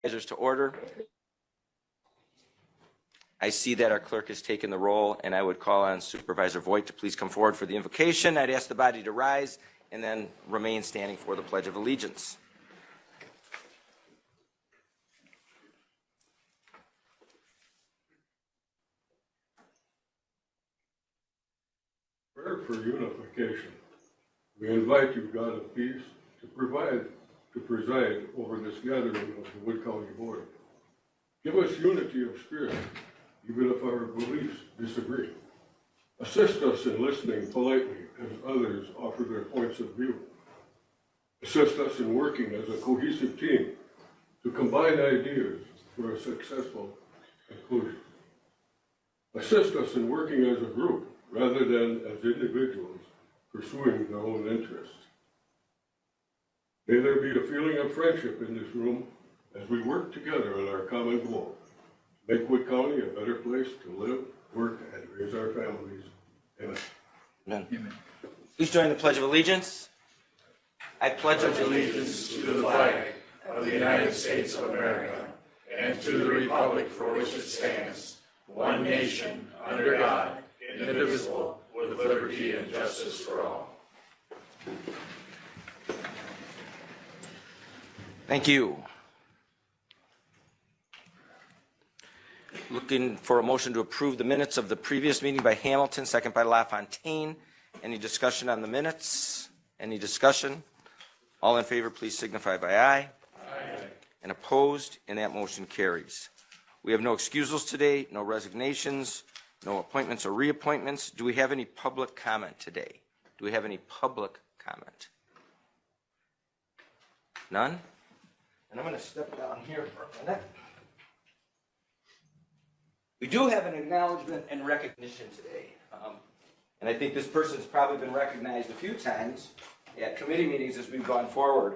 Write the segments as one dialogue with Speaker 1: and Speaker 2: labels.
Speaker 1: To order. I see that our clerk has taken the roll, and I would call on Supervisor Voigt to please come forward for the invocation. I'd ask the body to rise and then remain standing for the Pledge of Allegiance.
Speaker 2: Prayer for unification. We invite you, God of peace, to preside over this gathering of the Wood County Board. Give us unity of spirit, even if our beliefs disagree. Assist us in listening politely as others offer their points of view. Assist us in working as a cohesive team to combine ideas for a successful conclusion. Assist us in working as a group rather than as individuals pursuing their own interests. May there be a feeling of friendship in this room as we work together on our common goal, to make Wood County a better place to live, work, and raise our families. Amen.
Speaker 1: Amen. Amen. Please join the Pledge of Allegiance. I pledge allegiance
Speaker 3: to the flag of the United States of America and to the republic for which it stands, one nation, under God, indivisible, with liberty and justice for all.
Speaker 1: Thank you. Looking for a motion to approve the minutes of the previous meeting by Hamilton, second by LaFontaine. Any discussion on the minutes? Any discussion? All in favor, please signify by aye.
Speaker 3: Aye.
Speaker 1: And opposed, and that motion carries. We have no excusals today, no resignations, no appointments or reappointments. Do we have any public comment today? Do we have any public comment? None? And I'm going to step down here for a minute. We do have an acknowledgement and recognition today. And I think this person's probably been recognized a few times at committee meetings as we've gone forward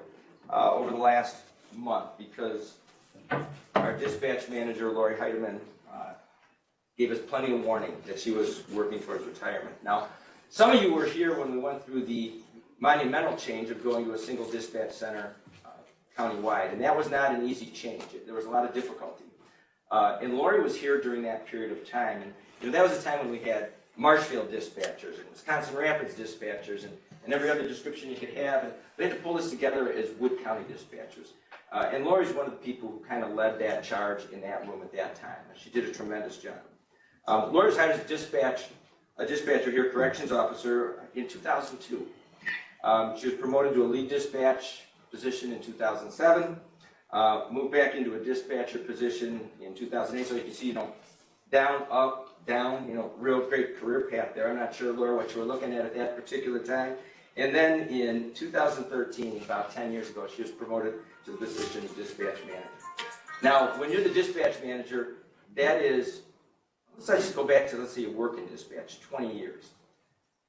Speaker 1: over the last month, because our dispatch manager, Lori Heidemann, gave us plenty of warning that she was working towards retirement. Now, some of you were here when we went through the monumental change of going to a single dispatch center countywide, and that was not an easy change. There was a lot of difficulty. And Lori was here during that period of time, and that was a time when we had Marshfield dispatchers and Wisconsin Rapids dispatchers and every other description you could have, and they had to pull this together as Wood County dispatchers. And Lori's one of the people who kind of led that charge in that room at that time. She did a tremendous job. Lori was hired as a dispatcher here, corrections officer, in 2002. She was promoted to a lead dispatch position in 2007, moved back into a dispatcher position in 2008. So you can see, down, up, down, real great career path there. I'm not sure, Laura, what you were looking at that particular time. And then in 2013, about 10 years ago, she was promoted to the position of dispatch manager. Now, when you're the dispatch manager, that is, let's just go back to, let's say you work in dispatch, 20 years.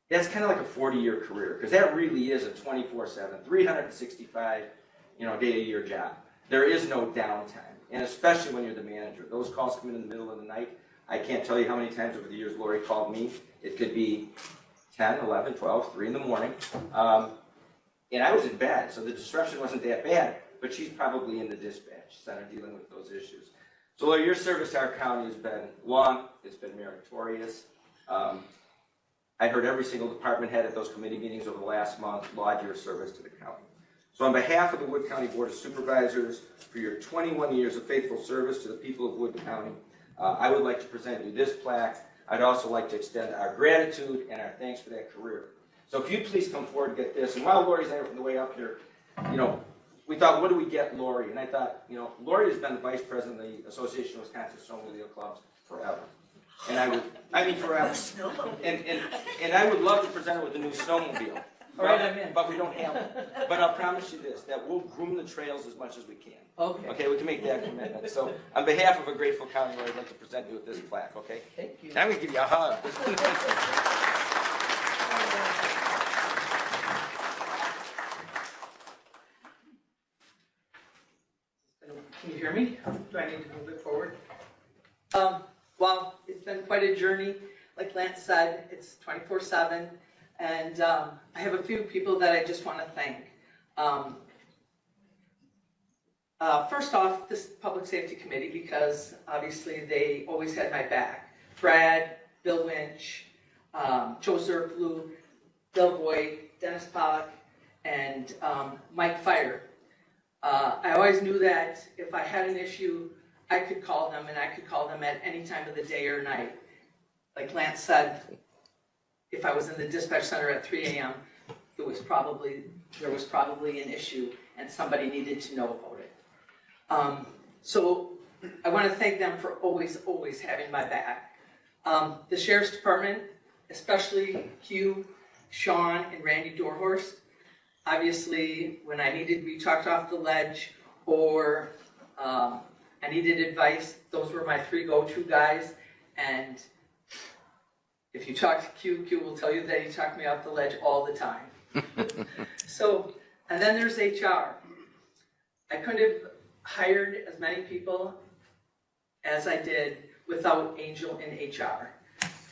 Speaker 1: That's kind of like a 40-year career, because that really is a 24/7, 365, day-a-year job. There is no downtime, and especially when you're the manager. Those calls come in the middle of the night. I can't tell you how many times over the years Lori called me. It could be 10, 11, 12, 3 in the morning, and I was in bed, so the disruption wasn't that bad, but she's probably in the dispatch center dealing with those issues. So Lori, your service to our county has been long, it's been meritorious. I heard every single department head at those committee meetings over the last month laud your service to the county. So on behalf of the Wood County Board of Supervisors, for your 21 years of faithful service to the people of Wood County, I would like to present you this plaque. I'd also like to extend our gratitude and our thanks for that career. So if you please come forward and get this. And while Lori's there on the way up here, we thought, what do we get Lori? And I thought, Lori has been the vice president of the Association of Wisconsin Snowmobile Clubs forever. And forever. And I would love to present her with a new snowmobile.
Speaker 4: All right, I'm in.
Speaker 1: But we don't have one. But I'll promise you this, that we'll groom the trails as much as we can.
Speaker 4: Okay.
Speaker 1: Okay, we can make that commitment. So on behalf of a grateful county, I'd like to present you with this plaque, okay?
Speaker 4: Thank you.
Speaker 1: And I'm going to give you a hug.
Speaker 4: Can you hear me? Do I need to move it forward? Well, it's been quite a journey. Like Lance said, it's 24/7. And I have a few people that I just want to thank. First off, this Public Safety Committee, because obviously they always had my back. Brad, Bill Lynch, Joe Zerflu, Bill Voigt, Dennis Pollock, and Mike Fire. I always knew that if I had an issue, I could call them, and I could call them at any time of the day or night. Like Lance said, if I was in the dispatch center at 3 a.m., there was probably an issue and somebody needed to know about it. So I want to thank them for always having my back. The Sheriff's Department, especially Hugh, Sean, and Randy Dorhorst, obviously when I needed to be talked off the ledge or I needed advice, those were my three go-to guys. And if you talk to Q will tell you that he talked me off the ledge all the time. So, and then there's HR. I couldn't have hired as many people as I did without Angel in HR.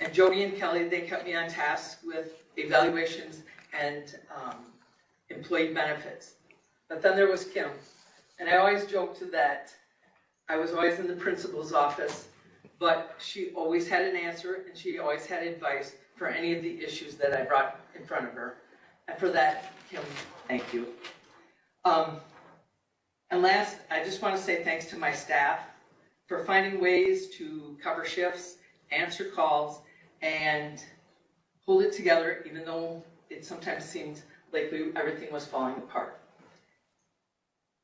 Speaker 4: And Jody and Kelly, they kept me on task with evaluations and employee benefits. But then there was Kim. And I always joked that I was always in the principal's office, but she always had an answer and she always had advice for any of the issues that I brought in front of her. And for that, Kim, thank you. And last, I just want to say thanks to my staff for finding ways to cover shifts, answer calls, and hold it together, even though it sometimes seemed like everything was falling apart.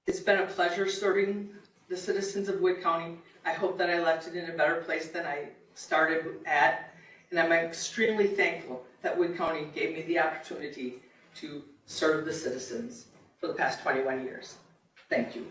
Speaker 4: It's been a pleasure serving the citizens of Wood County. I hope that I left it in a better place than I started at, and I'm extremely thankful that Wood County gave me the opportunity to serve the citizens for the past 21 years. Thank you.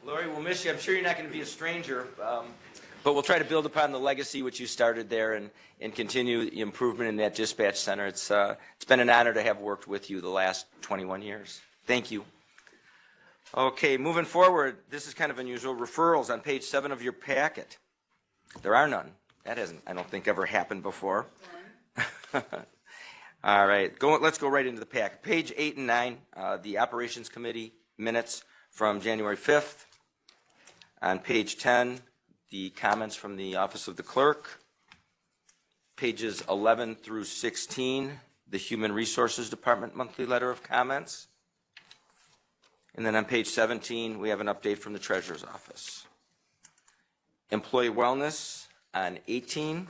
Speaker 1: Lori, we'll miss you. I'm sure you're not going to be a stranger, but we'll try to build upon the legacy which you started there and continue the improvement in that dispatch center. It's been an honor to have worked with you the last 21 years. Thank you. Okay, moving forward, this is kind of unusual. Referrals on page 7 of your packet. There are none. That hasn't, I don't think, ever happened before. All right, let's go right into the packet. Page 8 and 9, the Operations Committee minutes from January 5th. On page 10, the comments from the Office of the Clerk. Pages 11 through 16, the Human Resources Department monthly letter of comments. And then on page 17, we have an update from the Treasurer's Office. Employee Wellness on 18.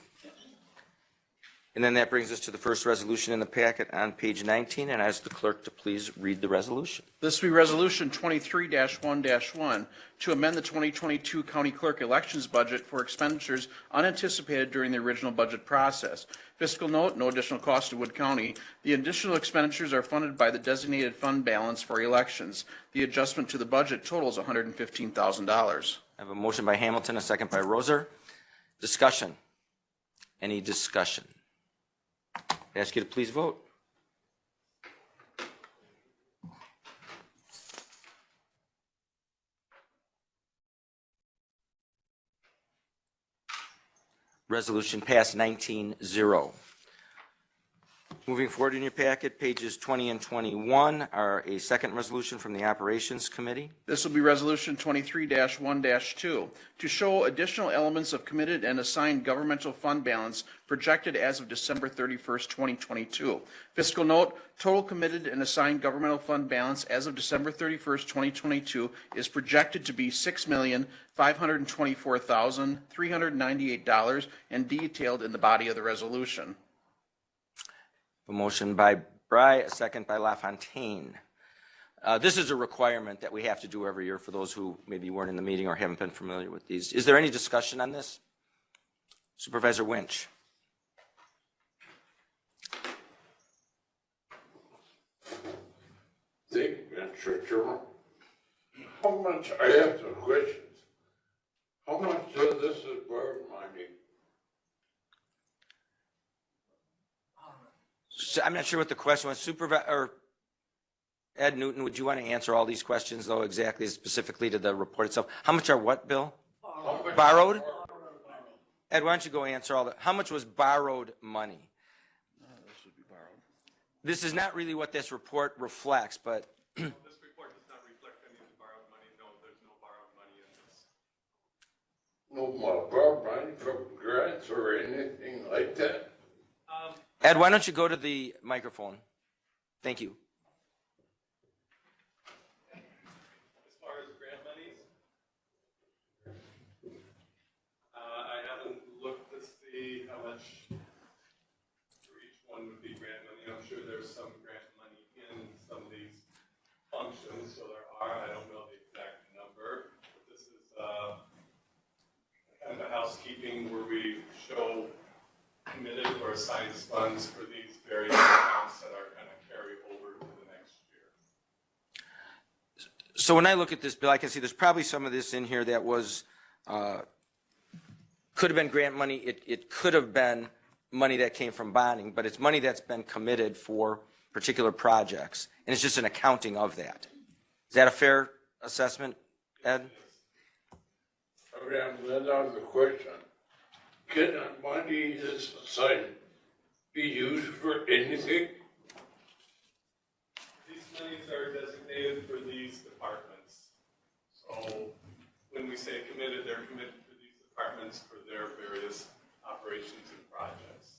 Speaker 1: And then that brings us to the first resolution in the packet on page 19, and I ask the clerk to please read the resolution.
Speaker 5: This will be Resolution 23-1-1 to amend the 2022 County Clerk Elections budget for expenditures unanticipated during the original budget process. Fiscal note, no additional cost to Wood County. The additional expenditures are funded by the designated fund balance for elections. The adjustment to the budget totals $115,000.
Speaker 1: I have a motion by Hamilton, a second by Roser. Discussion. Any discussion? I ask you to please vote. Resolution passed 19-0. Moving forward in your packet, pages 20 and 21 are a second resolution from the Operations Committee.
Speaker 5: This will be Resolution 23-1-2 to show additional elements of committed and assigned governmental fund balance projected as of December 31st, 2022. Fiscal note, total committed and assigned governmental fund balance as of December 31st, 2022 is projected to be $6,524,398 and detailed in the body of the resolution.
Speaker 1: A motion by Bry, a second by LaFontaine. This is a requirement that we have to do every year for those who maybe weren't in the meeting or haven't been familiar with these. Is there any discussion on this? Supervisor Winch.
Speaker 3: Thank you, Mr. Chairman. How much, I have some questions. How much does this require money?
Speaker 1: So I'm not sure what the question was. Supervisor, Ed Newton, would you want to answer all these questions, though, exactly, specifically to the report itself? How much are what, Bill? Borrowed? Ed, why don't you go answer all that? How much was borrowed money?
Speaker 5: This would be borrowed.
Speaker 1: This is not really what this report reflects, but
Speaker 6: This report does not reflect any of the borrowed money. No, there's no borrowed money in this.
Speaker 3: No more borrowed money from grants or anything like that.
Speaker 1: Ed, why don't you go to the microphone? Thank you.
Speaker 6: As far as grant monies, I haven't looked to see how much for each one would be grant money. I'm sure there's some grant money in some of these functions, so there are. I don't know the exact number, but this is kind of a housekeeping where we show committed or assigned funds for these various accounts that are going to carry over to the next year.
Speaker 1: So when I look at this bill, I can see there's probably some of this in here that was, could have been grant money. It could have been money that came from bonding, but it's money that's been committed for particular projects. And it's just an accounting of that. Is that a fair assessment, Ed?
Speaker 3: Okay, I'm glad that was the question. Can that money that's assigned be used for anything?
Speaker 6: These monies are designated for these departments. So when we say committed, they're committed to these departments for their various operations and projects.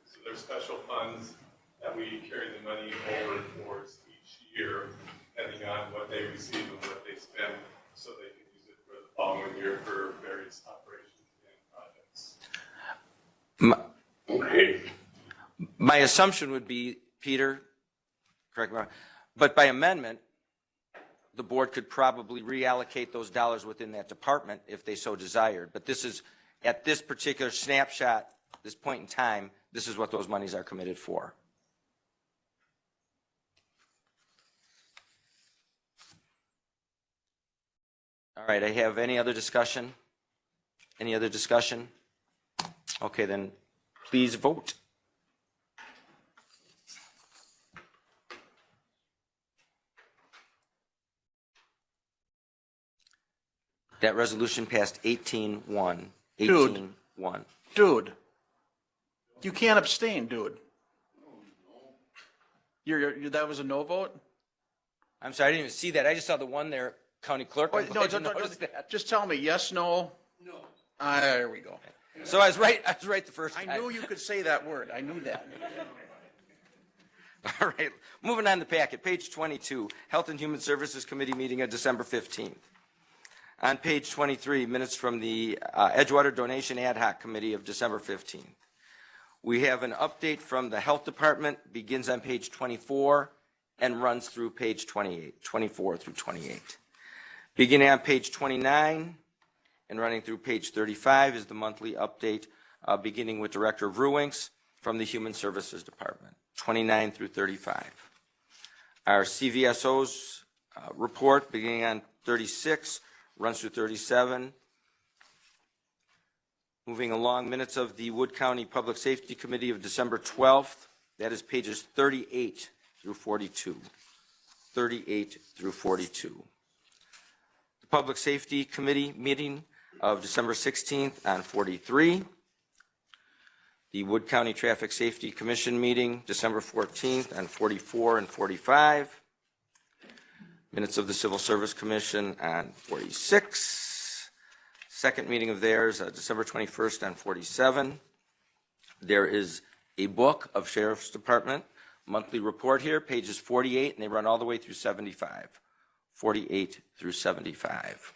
Speaker 6: So there's special funds that we carry the money over towards each year, depending on what they receive and what they spend, so they can use it for the following year for various operations and projects.
Speaker 3: Okay.
Speaker 1: My assumption would be, Peter, correct me, but by amendment, the board could probably reallocate those dollars within that department if they so desired. But this is, at this particular snapshot, this point in time, this is what those monies are committed for. All right, I have any other discussion? Any other discussion? Okay, then please vote. That resolution passed 18-1. 18-1.
Speaker 5: Dude, you can't abstain, dude. That was a no vote?
Speaker 1: I'm sorry, I didn't even see that. I just saw the one there, County Clerk.
Speaker 5: Oh,
Speaker 1: I'm
Speaker 5: no,
Speaker 1: glad you
Speaker 5: don't,
Speaker 1: noticed that.
Speaker 5: just tell me, yes, no? No. There we go.
Speaker 1: So I was right the first
Speaker 5: I
Speaker 1: time.
Speaker 5: knew you could say that word. I knew that.
Speaker 1: All right, moving on the packet, page 22, Health and Human Services Committee meeting of December 15th. On page 23, minutes from the Edgewater Donation Ad Hoc Committee of December 15th. We have an update from the Health Department, begins on page 24 and runs through page 28, 24 through 28. Beginning on page 29 and running through page 35 is the monthly update, beginning with Director Vruwinks from the Human Services Department, 29 through 35. Our CVSO's report, beginning on 36, runs through 37. Moving along, minutes of the Wood County Public Safety Committee of December 12th. That is pages 38 through 42. 38 through 42. The Public Safety Committee meeting of December 16th on 43. The Wood County Traffic Safety Commission meeting December 14th on 44 and 45. Minutes of the Civil Service Commission on 46. Second meeting of theirs, December 21st on 47. There is a book of Sheriff's Department monthly report here, pages 48, and they run all the way through 75. 48 through 75.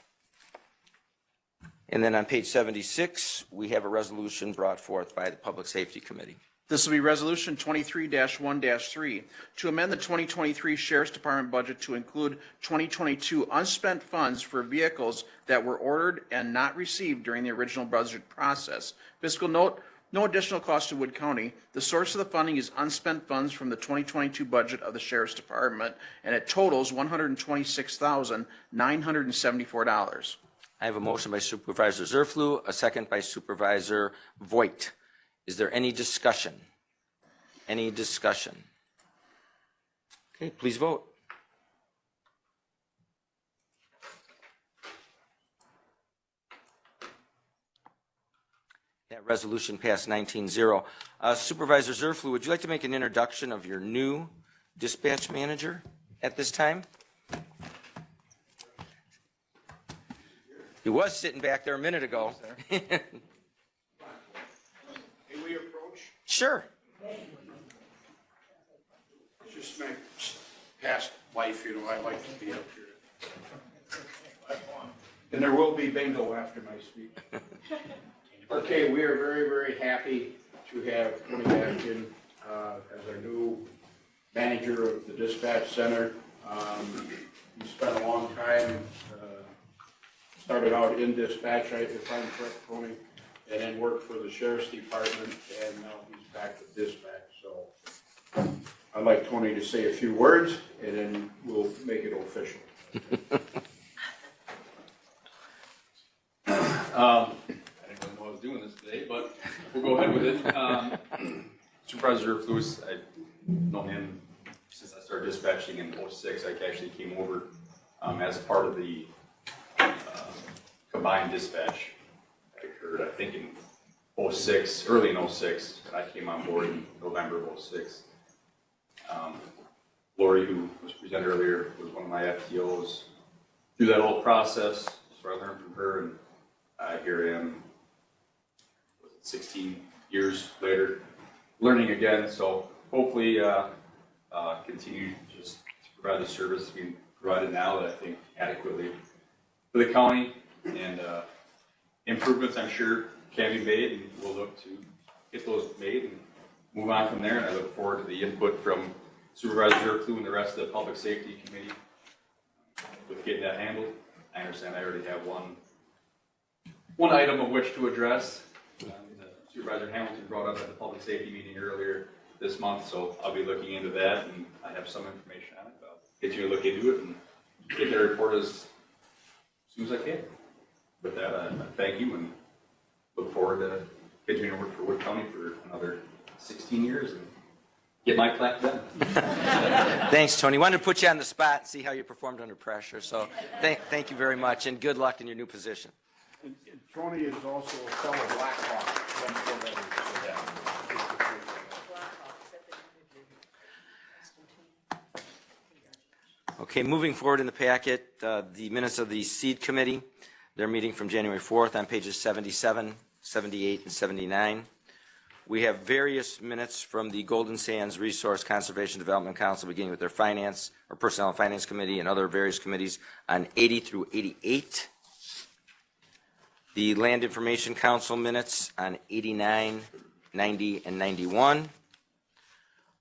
Speaker 1: And then on page 76, we have a resolution brought forth by the Public Safety Committee.
Speaker 5: This will be Resolution 23-1-3, to amend the 2023 Sheriff's Department budget to include 2022 unspent funds for vehicles that were ordered and not received during the original budget process. Fiscal note, no additional cost to Wood County. The source of the funding is unspent funds from the 2022 budget of the Sheriff's Department, and it totals $126,974.
Speaker 1: I have a motion by Supervisor Zerflu, a second by Supervisor Voigt. Is there any discussion? Any discussion? Okay, please vote. That resolution passed 19-0. Supervisor Zerflu, would you like to make an introduction of your new dispatch manager at this time? He was sitting back there a minute ago.
Speaker 7: May we approach?
Speaker 1: Sure.
Speaker 7: It's just my past life, you know, I like to be up here. And there will be bingo after my speech. Okay, we are very, very happy to have Tony Ashton as our new manager of the dispatch center. He spent a long time, started out in dispatch, if I'm correct, Tony, and then worked for the sheriff's department, and now he's back with dispatch. So I'd like Tony to say a few words, and then we'll make it official.
Speaker 8: I didn't really know I was doing this today, but we'll go ahead with it. Supervisor Lewis, I've known him since I started dispatching in '06. I actually came over as a part of the combined dispatch that occurred, I think, in '06, early in '06. I came on board in November of '06. Lori, who was presented earlier, was one of my FTOs through that whole process, so I learned from her, and here I am, 16 years later, learning again. So hopefully continue just to provide the service being provided now that I think adequately for the county, and improvements I'm sure can be made, and we'll look to get those made and move on from there. And I look forward to the input from Supervisor Flew and the rest of the Public Safety Committee with getting that handled. I understand I already have one item of which to address. Supervisor Hamilton brought up at the Public Safety meeting earlier this month, so I'll be looking into that, and I have some information on it. I'll continue to look into it and get their report as soon as I can. With that, I thank you and look forward to continuing to work for Wood County for another 16 years and get my plaque done.
Speaker 1: Thanks, Tony. Wanted to put you on the spot and see how you performed under pressure. So thank you very much, and good luck in your new position.
Speaker 7: And Tony is also a fellow Blackhawk.
Speaker 1: Okay, moving forward in the packet, the minutes of the Seed Committee, their meeting from January 4th on pages 77, 78, and 79. We have various minutes from the Golden Sands Resource Conservation Development Council, beginning with their Finance, or Personnel and Finance Committee, and other various committees on 80 through 88. The Land Information Council minutes on 89, 90, and 91.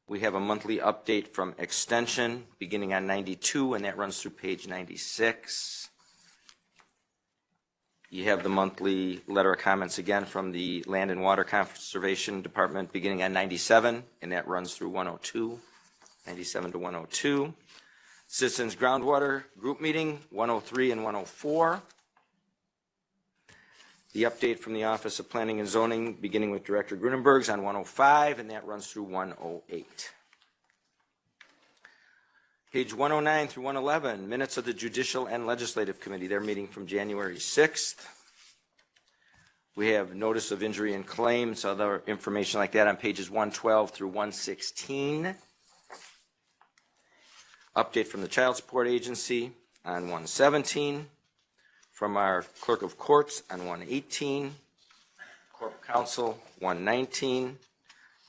Speaker 1: We have a monthly update from Extension beginning on 92, and that runs through page 96. You have the monthly letter of comments again from the Land and Water Conservation Department beginning on 97, and that runs through 102, 97 to 102. Citizens Groundwater Group Meeting, 103 and 104. The update from the Office of Planning and Zoning, beginning with Director Grunenberg's on 105, and that runs through 108. Page 109 through 111, minutes of the Judicial and Legislative Committee, their meeting from January 6th. We have notice of injury and claims, other information like that on pages 112 through 116. Update from the Child Support Agency on 117. From our Clerk of Courts on 118, Corp Counsel 119,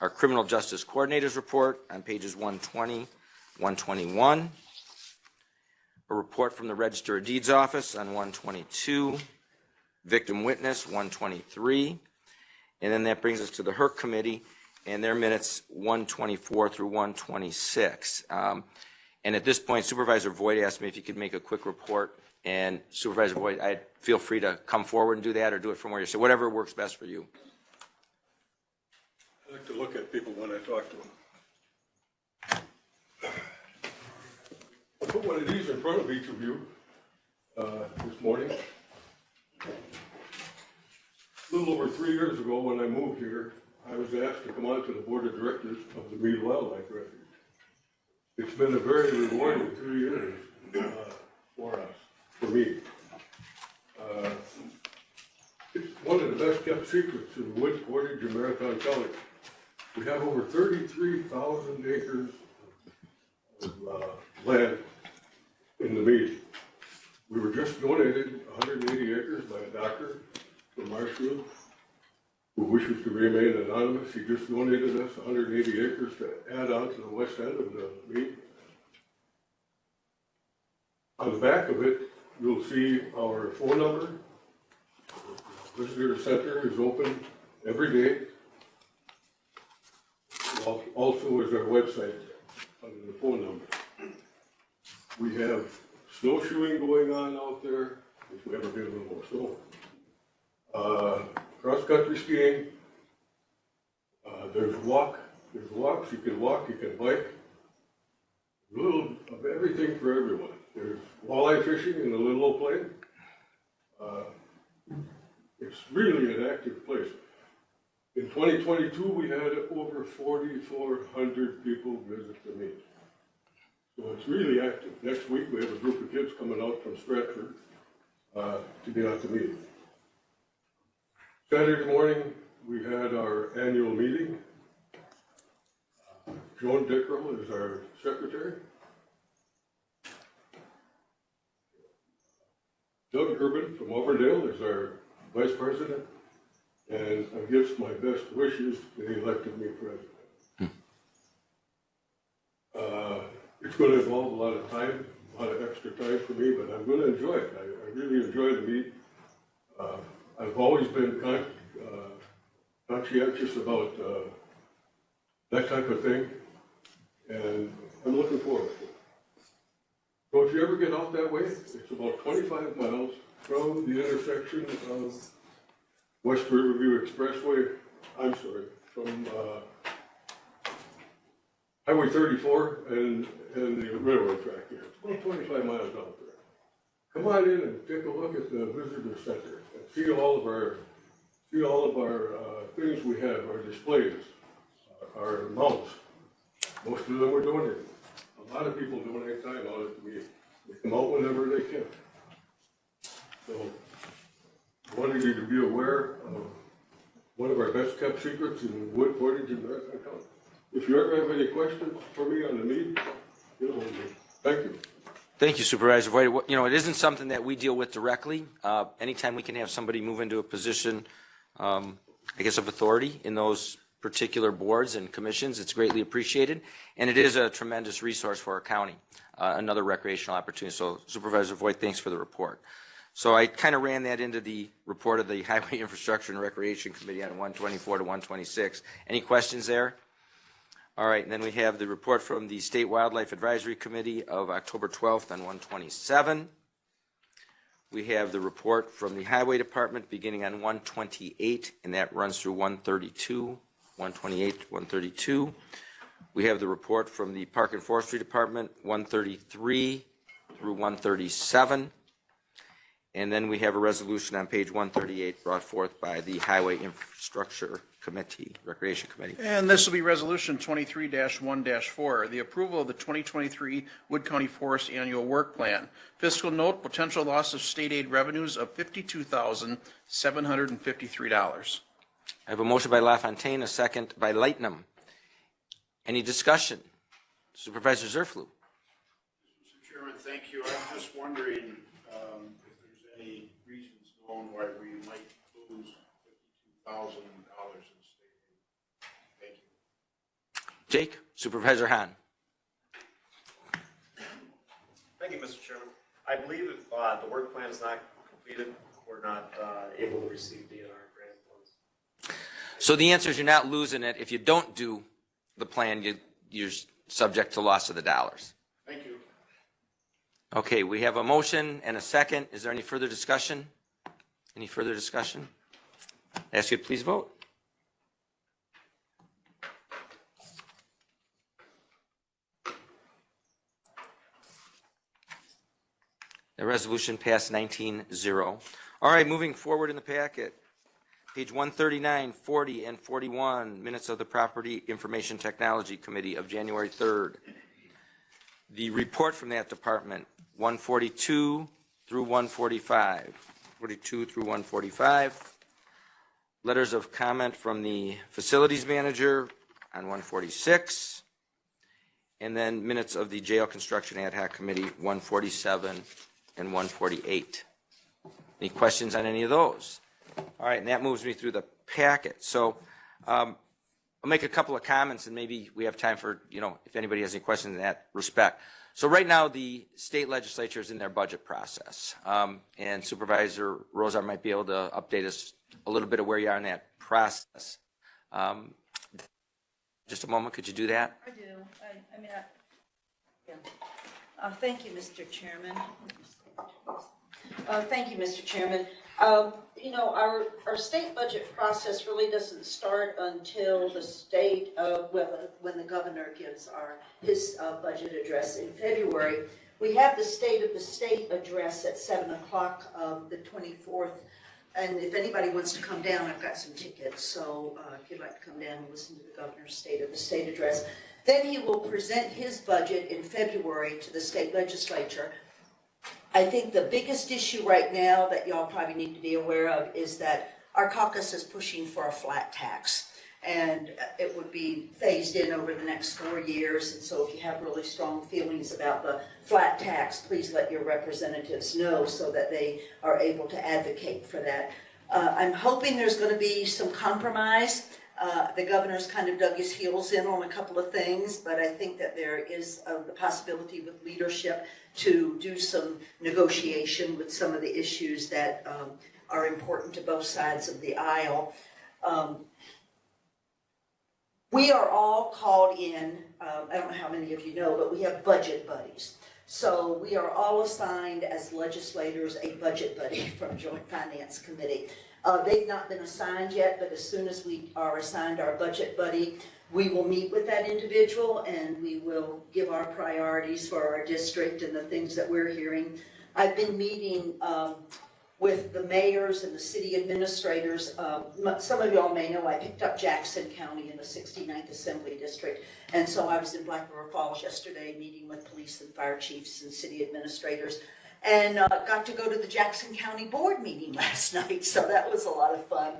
Speaker 1: our Criminal Justice Coordinators Report on pages 120, 121, a report from the Register of Deeds Office on 122, Victim Witness 123, and then that brings us to the HERC Committee and their minutes 124 through 126. And at this point, Supervisor Voigt asked me if he could make a quick report. And Supervisor Voigt, I'd feel free to come forward and do that, or do it from where you're sitting, whatever works best for you.
Speaker 2: I like to look at people when I talk to them. I put one of these in front of each of you this morning. A little over 3 years ago, when I moved here, I was asked to come on to the Board of Directors of the Mead Wildlife Refuge. It's been a very rewarding 2 years for us, for me. It's one of the best kept secrets in Wood, Portage, and Marathon County. We have over 33,000 acres of land in the mead. We were just donated 180 acres by a doctor from Marshfield who wishes to remain anonymous. He just donated us 180 acres to add on to the west end of the mead. On the back of it, you'll see our phone number. The visitor center is open every day. Also is our website under the phone number. We have snowshoeing going on out there, if we ever get a little more snow. Cross-country skiing. There's walks, you can walk, you can bike. A little of everything for everyone. There's walleye fishing in the little old plane. It's really an active place. In 2022, we had over 4,400 people visit the meet. So it's really active. Next week, we have a group of kids coming out from Stratford to be at the meeting. Saturday morning, we had our annual meeting. Joan Dickrell is our secretary. Doug Urban from Auburndale is our vice president. And I give my best wishes, they elected me president. It's going to involve a lot of time, a lot of extra time for me, but I'm going to enjoy it. I really enjoy the meet. I've always been conscientious about that type of thing, and I'm looking forward to it. So if you ever get out that way, it's about 25 miles from the intersection of West Riverview Expressway, from Highway 34 and the railroad track here. It's about 25 miles out there. Come on in and take a look at the visitor center and see all of our things we have, our displays, our mounts. Most of them were donated. A lot of people donate time out at the meeting. They come out whenever they can. So I wanted you to be aware of one of our best kept secrets in Wood, Portage, and Marathon County. If you ever have any questions for me on the meeting, get hold of me. Thank you.
Speaker 1: Thank you, Supervisor Voigt. You know, it isn't something that we deal with directly. Anytime we can have somebody move into a position, I guess, of authority in those particular boards and commissions, it's greatly appreciated. And it is a tremendous resource for our county, another recreational opportunity. So, Supervisor Voigt, thanks for the report. So I kind of ran that into the report of the Highway Infrastructure and Recreation Committee on 124 to 126. Any questions there? All right, and then we have the report from the State Wildlife Advisory Committee of October 12th on 127. We have the report from the Highway Department beginning on 128, and that runs through 132, 128, 132. We have the report from the Park and Forestry Department, 133 through 137. And then we have a resolution on page 138 brought forth by the Highway Infrastructure Committee, Recreation Committee.
Speaker 5: And this will be Resolution 23-1-4, the approval of the 2023 Wood County Forest Annual Work Plan. Fiscal note, potential loss of state aid revenues of $52,753.
Speaker 1: I have a motion by LaFontaine, a second by Lightnum. Any discussion? Supervisor Zerflu.
Speaker 7: Mr. Chairman, thank you. I'm just wondering if there's any reasons known why we might lose $52,000 in state aid. Thank you.
Speaker 1: Jake, Supervisor Hahn.
Speaker 9: Thank you, Mr. Chairman. I believe if the work plan is not completed, we're not able to receive DNR grant funds.
Speaker 1: So the answer is you're not losing it. If you don't do the plan, you're subject to loss of the dollars.
Speaker 7: Thank you.
Speaker 1: Okay, we have a motion and a second. Is there any further discussion? Any further discussion? I ask you to please vote. The resolution passed 19-0. All right, moving forward in the packet. Page 139, 40, and 41, minutes of the Property Information Technology Committee of January 3rd. the report from that department, 142 through 145. 42 through 145. Letters of comment from the facilities manager on 146. And then minutes of the jail construction ad hoc committee, 147 and 148. Any questions on any of those? All right, and that moves me through the packet. So I'll make a couple of comments, and maybe we have time for, if anybody has any questions in that respect. So right now, the state legislature is in their budget process, and Supervisor Rosar might be able to update us a little bit of where you are in that process. Just a moment, could you do that?
Speaker 10: I do. Thank you, Mr. Chairman. Thank you, Mr. Chairman. Our state budget process really doesn't start until the state, when the governor gives his budget address in February. We have the State of the State address at 7 o'clock, the 24th. And if anybody wants to come down, I've got some tickets. So if you'd like to come down and listen to the governor's State of the State address. Then he will present his budget in February to the state legislature. I think the biggest issue right now that y'all probably need to be aware of is that our caucus is pushing for a flat tax. And it would be phased in over the next 4 years. And so if you have really strong feelings about the flat tax, please let your representatives know so that they are able to advocate for that. I'm hoping there's going to be some compromise. The governor's kind of dug his heels in on a couple of things, but I think that there is the possibility with leadership to do some negotiation with some of the issues that are important to both sides of the aisle. We are all called in, I don't know how many of you know, but we have budget buddies. So we are all assigned as legislators a budget buddy from Joint Finance Committee. They've not been assigned yet, but as soon as we are assigned our budget buddy, we will meet with that individual and we will give our priorities for our district and the things that we're hearing. I've been meeting with the mayors and the city administrators. Some of y'all may know I picked up Jackson County in the 69th Assembly District, and so I was in Black River Falls yesterday meeting with police and fire chiefs and city administrators, and got to go to the Jackson County Board meeting last night, so that was a lot of fun.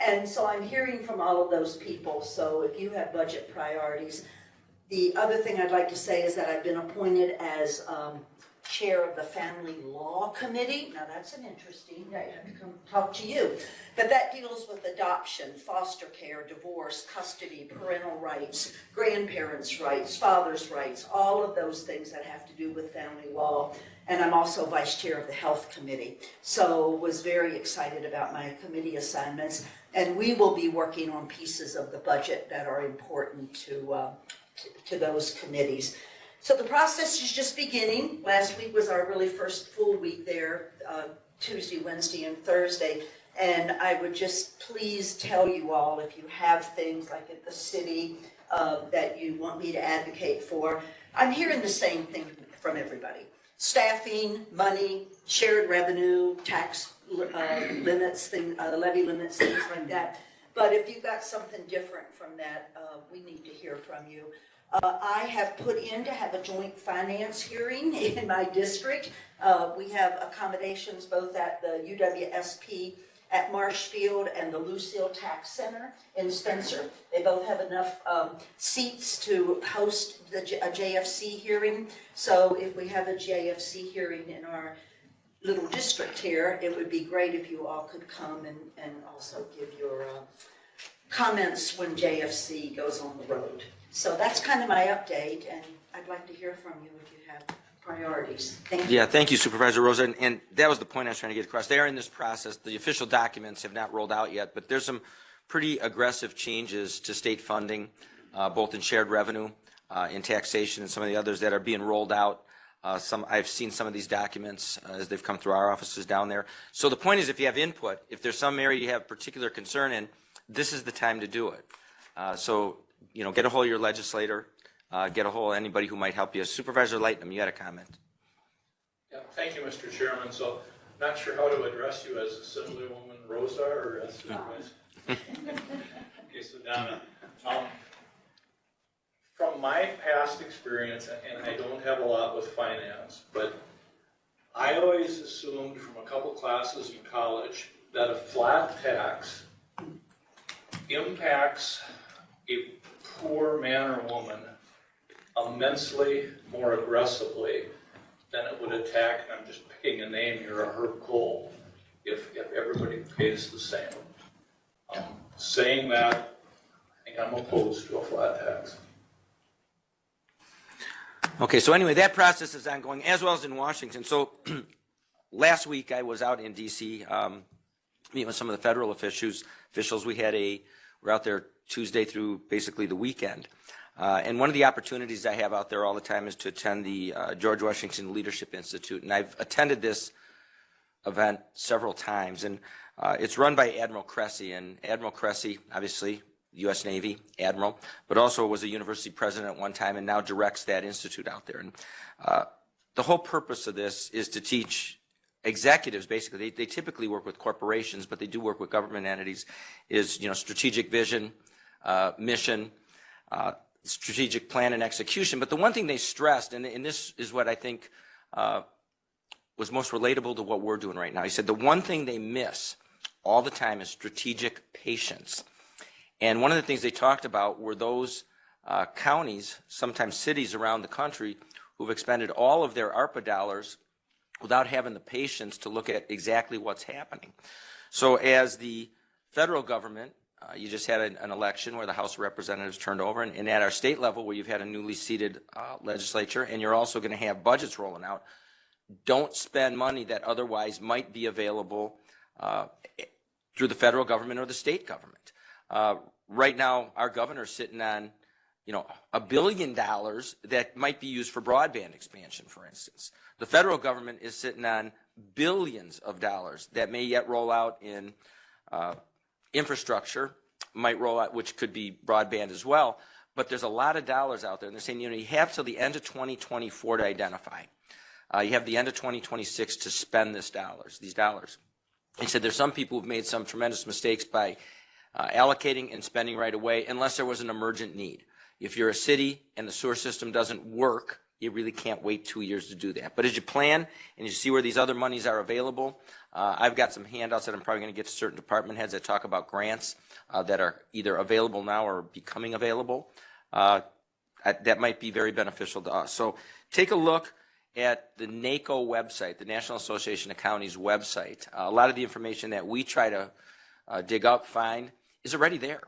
Speaker 10: And so I'm hearing from all of those people, so if you have budget priorities. The other thing I'd like to say is that I've been appointed as chair of the Family Law Committee. Now that's an interesting, I have to come talk to you. But that deals with adoption, foster care, divorce, custody, parental rights, grandparents' rights, fathers' rights, all of those things that have to do with family law. And I'm also vice chair of the Health Committee. So was very excited about my committee assignments. And we will be working on pieces of the budget that are important to those committees. So the process is just beginning. Last week was our really first full week there, Tuesday, Wednesday, and Thursday. And I would just please tell you all, if you have things like at the city that you want me to advocate for, I'm hearing the same thing from everybody. Staffing, money, shared revenue, tax limits, levy limits, things like that. But if you've got something different from that, we need to hear from you. I have put in to have a joint finance hearing in my district. We have accommodations both at the UWSP at Marshfield and the Lucille Tax Center in Spencer. They both have enough seats to host a JFC hearing. So if we have a JFC hearing in our little district here, it would be great if you all could come and also give your comments when JFC goes on the road. So that's kind of my update, and I'd like to hear from you if you have priorities. Thank you.
Speaker 1: Yeah, thank you, Supervisor Rosa. And that was the point I was trying to get across. They are in this process. The official documents have not rolled out yet, but there's some pretty aggressive changes to state funding, both in shared revenue, in taxation, and some of the others that are being rolled out. I've seen some of these documents as they've come through our offices down there. So the point is, if you have input, if there's some area you have particular concern in, this is the time to do it. So, get a hold of your legislator, get a hold of anybody who might help you. Supervisor Lightnum, you had a comment.
Speaker 11: Yeah, thank you, Mr. Chairman. So, not sure how to address you as Assemblywoman Rosa or as Supervisor. Okay, so Donna, from my past experience, and I don't have a lot with finance, but I always assumed from a couple classes in college that a flat tax impacts a poor man or woman immensely more aggressively than it would attack, and I'm just picking a name here, a Herb Cole, if everybody pays the same. Saying that, I think I'm opposed to a flat tax.
Speaker 1: Okay, so anyway, that process is ongoing, as well as in Washington. So last week I was out in D.C. Meeting with some of the federal officials. We're out there Tuesday through basically the weekend. And one of the opportunities I have out there all the time is to attend the George Washington Leadership Institute. And I've attended this event several times. And it's run by Admiral Cressy. And Admiral Cressy, obviously, U.S. Navy admiral, but also was a university president at one time and now directs that institute out there. And the whole purpose of this is to teach executives, basically, they typically work with corporations, but they do work with government entities, is, strategic vision, mission, strategic plan and execution. But the one thing they stressed, and this is what I think was most relatable to what we're doing right now. He said the one thing they miss all the time is strategic patience. And one of the things they talked about were those counties, sometimes cities around the country, who've expended all of their ARPA dollars without having the patience to look at exactly what's happening. So as the federal government, you just had an election where the House of Representatives turned over, and at our state level where you've had a newly seated legislature, and you're also going to have budgets rolling out, don't spend money that otherwise might be available through the federal government or the state government. Right now, our governor's sitting on, $1 billion that might be used for broadband expansion, for instance. The federal government is sitting on billions of dollars that may yet roll out in infrastructure, might roll out, which could be broadband as well. But there's a lot of dollars out there, and they're saying, you have till the end of 2024 to identify. You have the end of 2026 to spend these dollars. He said there's some people who've made some tremendous mistakes by allocating and spending right away unless there was an emergent need. If you're a city and the sewer system doesn't work, you really can't wait 2 years to do that. But as you plan and you see where these other monies are available, I've got some handouts that I'm probably going to get to certain department heads that talk about grants that are either available now or becoming available. That might be very beneficial to us. So take a look at the NACO website, the National Association of Counties website. A lot of the information that we try to dig up, find, is already there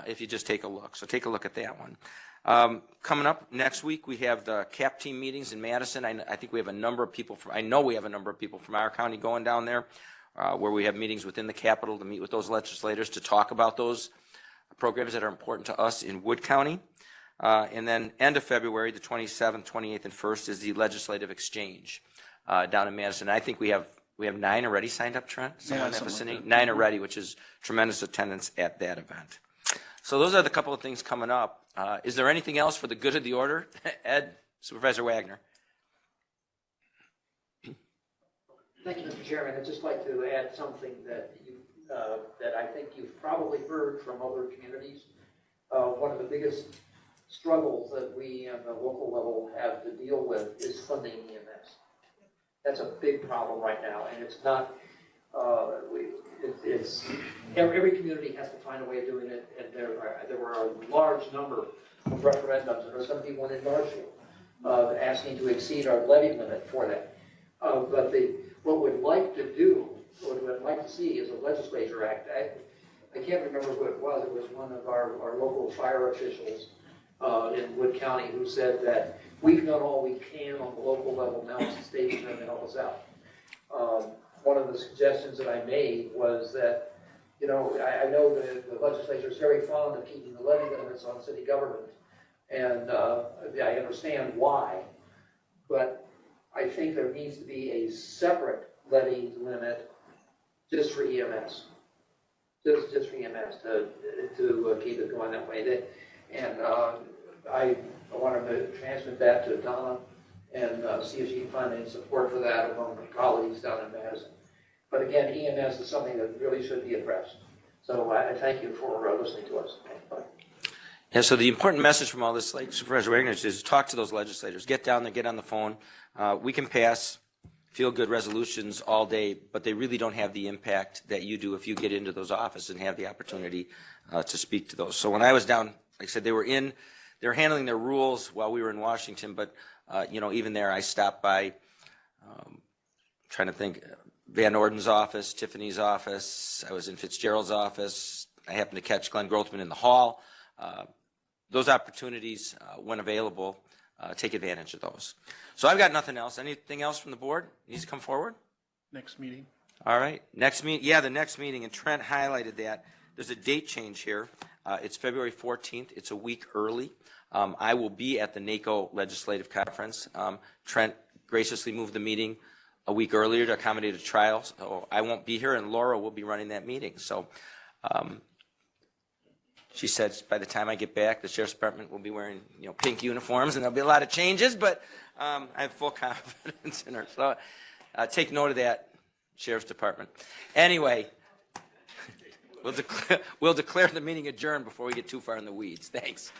Speaker 1: if you just take a look. So take a look at that one. Coming up next week, we have the CAP team meetings in Madison. I think we have a number of people I know we have a number of people from our county going down there where we have meetings within the Capitol to meet with those legislators to talk about those programs that are important to us in Wood County. And then end of February, the 27th, 28th, and 1st is the legislative exchange down in Madison. I think we have 9 already signed up, Trent?
Speaker 5: Yeah,
Speaker 1: in that vicinity? 9 already, which is tremendous attendance at that event. So those are the couple of things coming up. Is there anything else for the good of the order? Ed, Supervisor Wagner.
Speaker 12: Thank you, Mr. Chairman. I'd just like to add something that I think you've probably heard from other communities. One of the biggest struggles that we at the local level have to deal with is funding EMS. That's a big problem right now, and it's not. Every community has to find a way of doing it, and there were a large number of referendums, and there were some people in Marshall asking to exceed our levy limit for that. But what we'd like to do, what we'd like to see is a legislature act. I can't remember who it was. It was one of our local fire officials in Wood County who said that we've done all we can on the local level, now it's the state's turn to help us out. One of the suggestions that I made was that, I know that the legislature is very fond of keeping the levy limits on city government, and I understand why, but I think there needs to be a separate levy limit just for EMS. Just for EMS to keep it going that way. And I wanted to transmit that to Donna and see if she can find any support for that among her colleagues down in Madison. But again, EMS is something that really should be addressed. So I thank you for listening to us.
Speaker 1: Yeah, so the important message from all this, like Supervisor Wagner, is talk to those legislators. Get down there, get on the phone. We can pass feel-good resolutions all day, but they really don't have the impact that you do if you get into those offices and have the opportunity to speak to those. So when I was down, like I said, they were handling their rules while we were in Washington, but even there I stopped by, trying to think, Van Orden's office, Tiffany's office. I was in Fitzgerald's office. I happened to catch Glenn Grothman in the hall. Those opportunities, when available, take advantage of those. So I've got nothing else. Anything else from the board needs to come forward?
Speaker 5: Next meeting.
Speaker 1: All right. Next meeting. Yeah, the next meeting, and Trent highlighted that. There's a date change here. It's February 14th. It's a week early. I will be at the NACO Legislative Conference. Trent graciously moved the meeting a week earlier to accommodate a trial. So I won't be here, and Laura will be running that meeting. So she said by the time I get back, the Sheriff's Department will be wearing pink uniforms, and there'll be a lot of changes, but I have full confidence in her. So take note of that, Sheriff's Department. Anyway, we'll declare the meeting adjourned before we get too far in the weeds. Thanks.